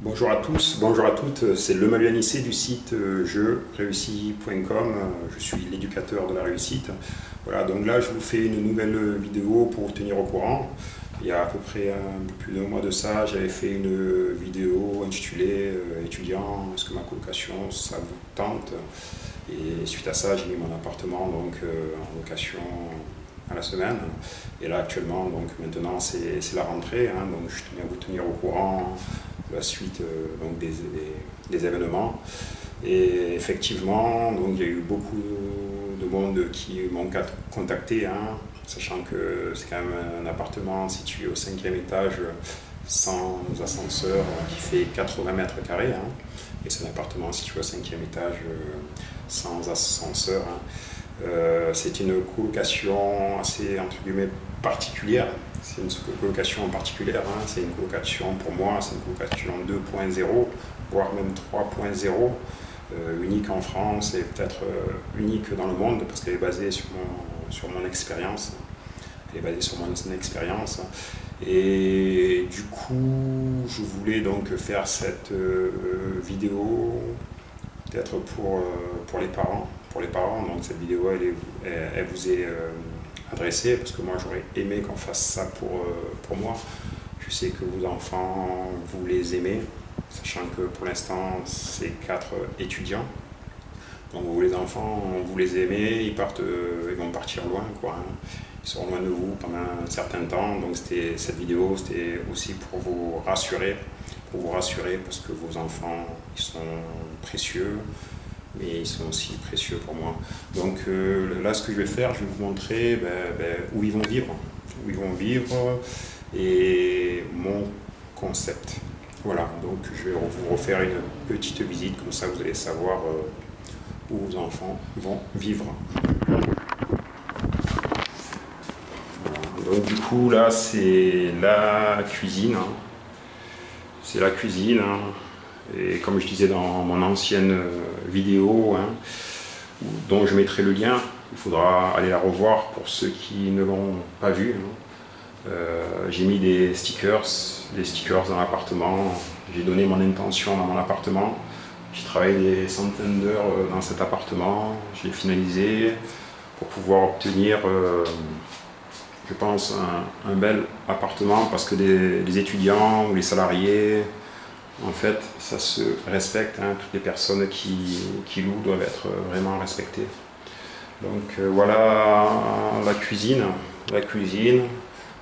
Bonjour à tous, bonjour à toutes, c'est Lemalu Anissé du site jeuxreussis.com, je suis l'éducateur de la réussite. Voilà, donc là je vous fais une nouvelle vidéo pour vous tenir au courant. Il y a à peu près un peu plus d'un mois de ça, j'avais fait une vidéo intitulée Étudiant, est-ce que ma colocation ça vous tente? Et suite à ça, j'ai mis mon appartement en location à la semaine. Et là actuellement, donc maintenant c'est la rentrée, hein, donc je tenais à vous tenir au courant la suite des événements. Et effectivement, donc, il y a eu beaucoup de monde qui m'ont contacté, hein, sachant que c'est quand même un appartement situé au 5e étage sans ascenseur qui fait 80 mètres carrés. Hein, et c'est un appartement situé au 5e étage sans ascenseur. Hein. C'est une colocation assez entre guillemets particulière. C'est une colocation particulière, hein. C'est une colocation pour moi, c'est une colocation 2.0, voire même 3.0, unique en France et peut-être unique dans le monde parce qu'elle est basée sur mon expérience. Elle est basée sur mon expérience. Et du coup, je voulais donc faire cette vidéo peut-être pour les parents. Pour les parents, donc cette vidéo, elle vous est adressée parce que moi j'aurais aimé qu'on fasse ça pour moi. Je sais que vos enfants, vous les aimez, sachant que pour l'instant c'est 4 étudiants. Donc vous les enfants, vous les aimez, ils vont partir loin, quoi. Hein. Ils seront loin de vous pendant un certain temps. Donc cette vidéo, c'était aussi pour vous rassurer parce que vos enfants, ils sont précieux, mais ils sont aussi précieux pour moi. Donc là, ce que je vais faire, je vais vous montrer où ils vont vivre et mon concept. Voilà, donc je vais vous refaire une petite visite, comme ça vous allez savoir où vos enfants vont vivre. Voilà. Donc du coup, là, c'est la cuisine. Hein. C'est la cuisine. Hein. Et comme je disais dans mon ancienne vidéo, hein, dont je mettrai le lien, il faudra aller la revoir pour ceux qui ne l'ont pas vue. Hein. J'ai mis des stickers dans l'appartement, j'ai donné mon intention dans mon appartement, j'ai travaillé des centaines d'heures dans cet appartement, j'ai finalisé pour pouvoir obtenir, je pense, un bel appartement parce que les étudiants ou les salariés, en fait, ça se respecte, hein. Toutes les personnes qui louent doivent être vraiment respectées. Donc voilà la cuisine.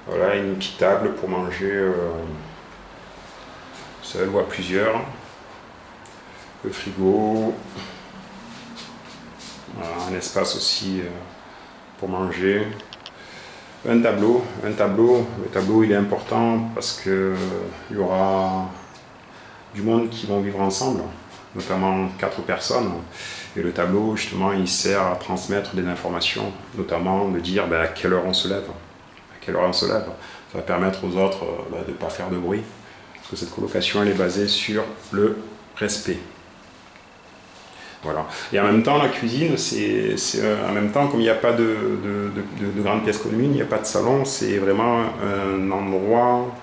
Voilà une petite table pour manger seul ou à plusieurs. Le frigo. Voilà, un espace aussi pour manger. Un tableau. Le tableau il est important parce que il y aura du monde qui vont vivre ensemble, notamment 4 personnes. Et le tableau, justement, il sert à transmettre des informations, notamment de dire à quelle heure on se lève. À quelle heure on se lève. Ça va permettre aux autres de ne pas faire de bruit. Parce que cette colocation, elle est basée sur le respect. Voilà. Et en même temps, la cuisine, c'est en même temps, comme il n'y a pas de grande pièce commune, il n'y a pas de salon, c'est vraiment un endroit...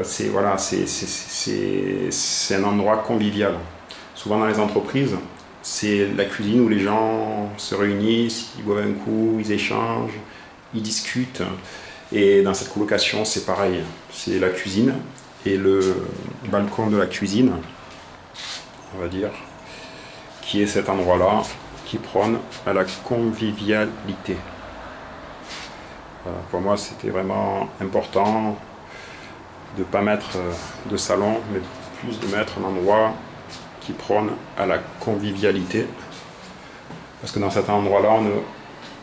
c'est un endroit convivial. Souvent dans les entreprises, c'est la cuisine où les gens se réunissent, ils boivent un coup, ils échangent, ils discutent. Et dans cette colocation, c'est pareil. C'est la cuisine et le balcon de la cuisine, on va dire, qui est cet endroit-là, qui prône à la convivialité. Voilà, pour moi, c'était vraiment important de ne pas mettre de salon, mais plus de mettre un endroit qui prône à la convivialité. Parce que dans cet endroit-là, on est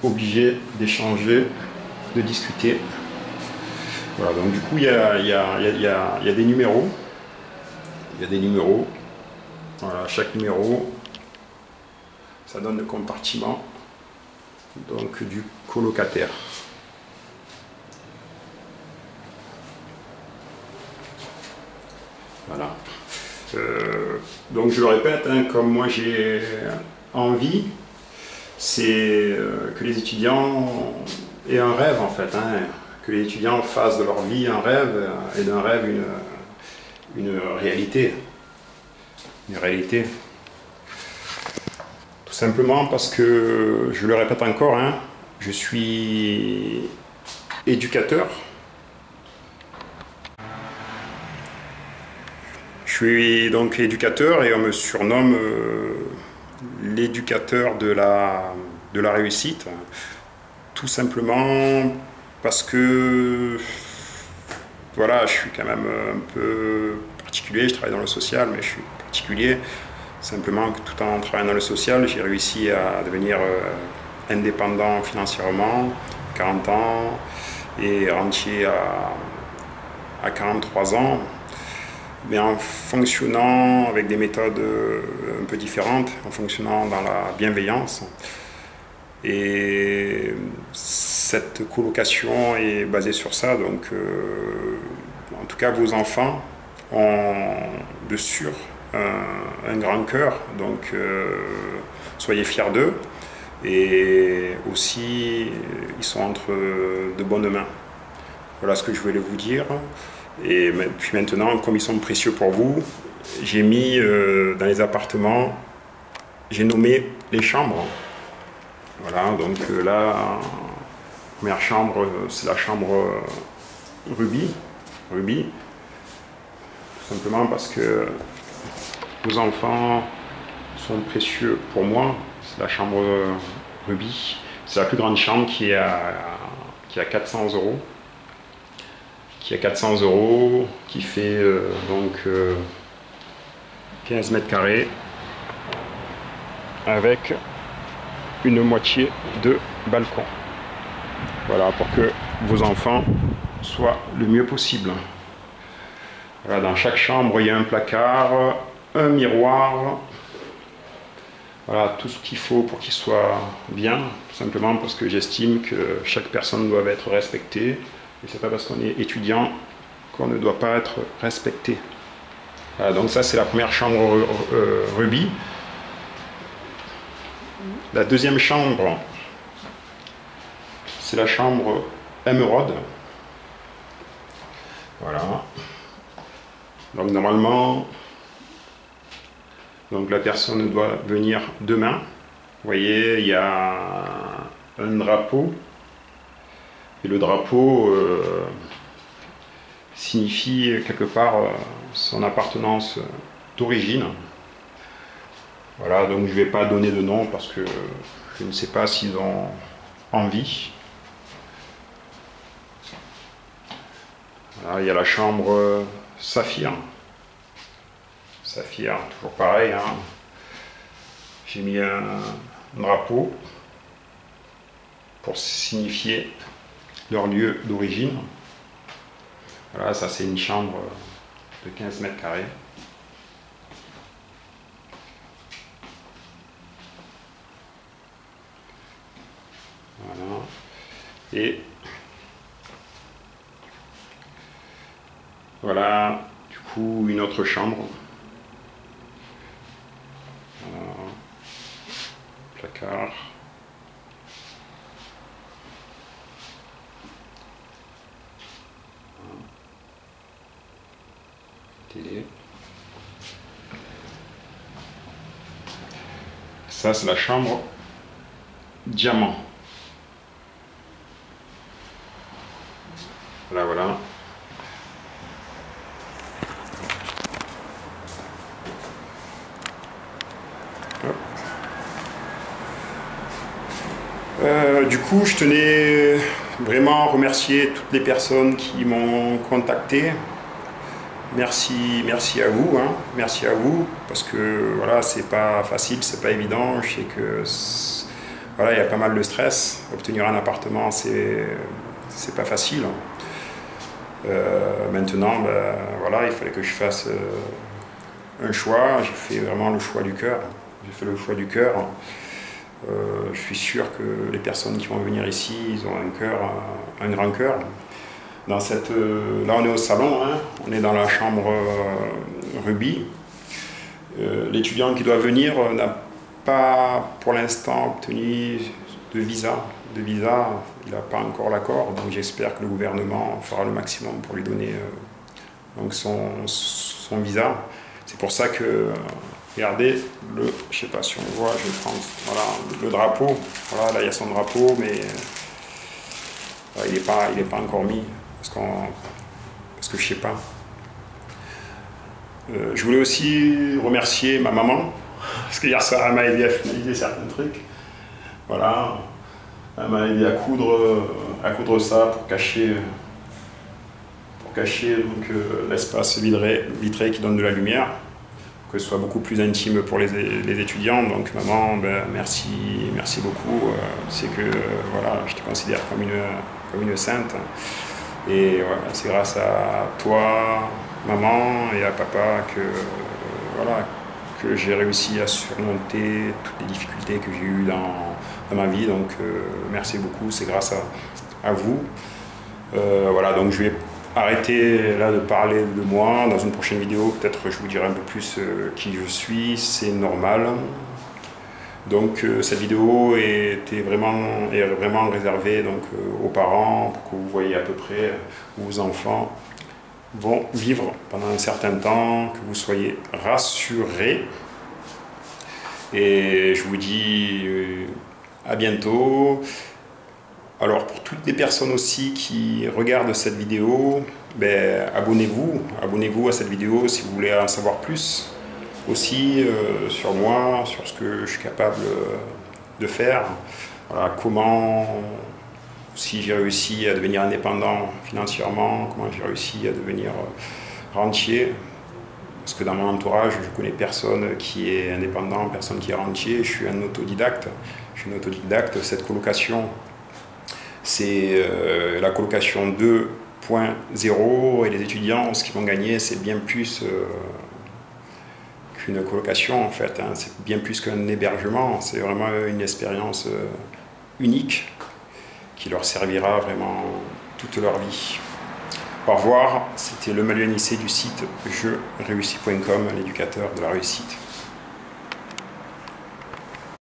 obligé d'échanger, de discuter. Voilà, donc du coup, il y a des numéros. Il y a des numéros. Voilà, chaque numéro, ça donne le compartiment donc, du colocataire. Voilà. Donc je le répète, hein, comme moi j'ai envie, c'est que les étudiants aient un rêve en fait, hein, que les étudiants fassent de leur vie un rêve, et d'un rêve une réalité. Une réalité. Tout simplement parce que, je le répète encore, hein, je suis éducateur. Je suis donc éducateur et on me surnomme l'éducateur de la réussite. Tout simplement parce que voilà, je suis quand même un peu particulier, je travaille dans le social, mais je suis particulier. Simplement que tout en travaillant dans le social, j'ai réussi à devenir indépendant financièrement, 40 ans, et rentier à 43 ans, mais en fonctionnant avec des méthodes un peu différentes, en fonctionnant dans la bienveillance. Et cette colocation est basée sur ça, donc en tout cas vos enfants ont de sûr un grand cœur, donc soyez fiers d'eux, et aussi ils sont entre de bonnes mains. Voilà ce que je voulais vous dire. Et puis maintenant, comme ils sont précieux pour vous, j'ai mis dans les appartements, j'ai nommé les chambres. Voilà, donc là, la première chambre, c'est la chambre Ruby. Ruby. Tout simplement parce que vos enfants sont précieux pour moi. C'est la chambre Ruby. C'est la plus grande chambre qui est à 400 €. Qui a 400 €, qui fait donc 15 mètres carrés avec une moitié de balcon. Voilà, pour que vos enfants soient le mieux possible. Voilà, dans chaque chambre, il y a un placard, un miroir. Voilà, tout ce qu'il faut pour qu'il soit bien, tout simplement parce que j'estime que chaque personne doit être respectée. Et c'est pas parce qu'on est étudiant qu'on ne doit pas être respecté. Voilà, donc ça, c'est la première chambre Ruby. La deuxième chambre, c'est la chambre Émeraude. Voilà. Donc normalement, donc la personne doit venir demain. Vous voyez, il y a un drapeau. Et le drapeau signifie quelque part son appartenance d'origine. Voilà, donc je ne vais pas donner de nom parce que je ne sais pas s'ils ont envie. Voilà, il y a la chambre Saphir. Saphir, toujours pareil, hein. J'ai mis un drapeau pour signifier leur lieu d'origine. Voilà, ça c'est une chambre de 15 mètres carrés. Voilà. Et voilà, du coup, une autre chambre. Voilà. Placard. Télé. Ça, c'est la chambre diamant. Voilà, voilà. Du coup, je tenais vraiment à remercier toutes les personnes qui m'ont contacté. Merci à vous, hein. Merci à vous, parce que voilà, c'est pas facile, c'est pas évident. Je sais que voilà, il y a pas mal de stress. Obtenir un appartement, c'est pas facile. Maintenant, ben, voilà, il fallait que je fasse un choix. J'ai fait vraiment le choix du cœur. J'ai fait le choix du cœur. Je suis sûr que les personnes qui vont venir ici, ils ont un cœur, un grand cœur. Dans cette, là, on est au salon, hein, on est dans la chambre Ruby. L'étudiant qui doit venir n'a pas pour l'instant obtenu de visa. Il n'a pas encore l'accord, donc j'espère que le gouvernement fera le maximum pour lui donner donc son visa. C'est pour ça que, regardez, je sais pas si on voit, je vais prendre, voilà, le drapeau. Voilà, là il y a son drapeau, mais il n'est pas encore mis, parce que je sais pas. Je voulais aussi remercier ma maman, parce qu'hier soir elle m'a aidé à finaliser certains trucs. Voilà, elle m'a aidé à coudre ça pour cacher donc l'espace vitré qui donne de la lumière, que ce soit beaucoup plus intime pour les étudiants. Donc maman, ben, merci beaucoup. C'est que voilà, je te considère comme une sainte. Et voilà, c'est grâce à toi, maman, et à papa que j'ai réussi à surmonter toutes les difficultés que j'ai eues dans ma vie. Donc merci beaucoup, c'est grâce à vous. Voilà, donc je vais arrêter là de parler de moi. Dans une prochaine vidéo, peut-être je vous dirai un peu plus qui je suis, c'est normal. Donc cette vidéo est vraiment réservée donc, aux parents, pour que vous voyez à peu près où vos enfants vont vivre pendant un certain temps, que vous soyez rassurés. Et je vous dis à bientôt. Alors pour toutes les personnes aussi qui regardent cette vidéo, ben, abonnez-vous à cette vidéo si vous voulez en savoir plus. Aussi sur moi, sur ce que je suis capable de faire, voilà, comment si j'ai réussi à devenir indépendant financièrement, comment j'ai réussi à devenir rentier, parce que dans mon entourage je connais personne qui est indépendant, personne qui est rentier, je suis un autodidacte. Cette colocation, c'est la colocation 2.0 et les étudiants, ce qu'ils vont gagner, c'est bien plus qu'une colocation en fait, hein. C'est bien plus qu'un hébergement, c'est vraiment une expérience unique qui leur servira vraiment toute leur vie. Au revoir, c'était le Manuel Nicet du site jeréussis.com, l'éducateur de la réussite.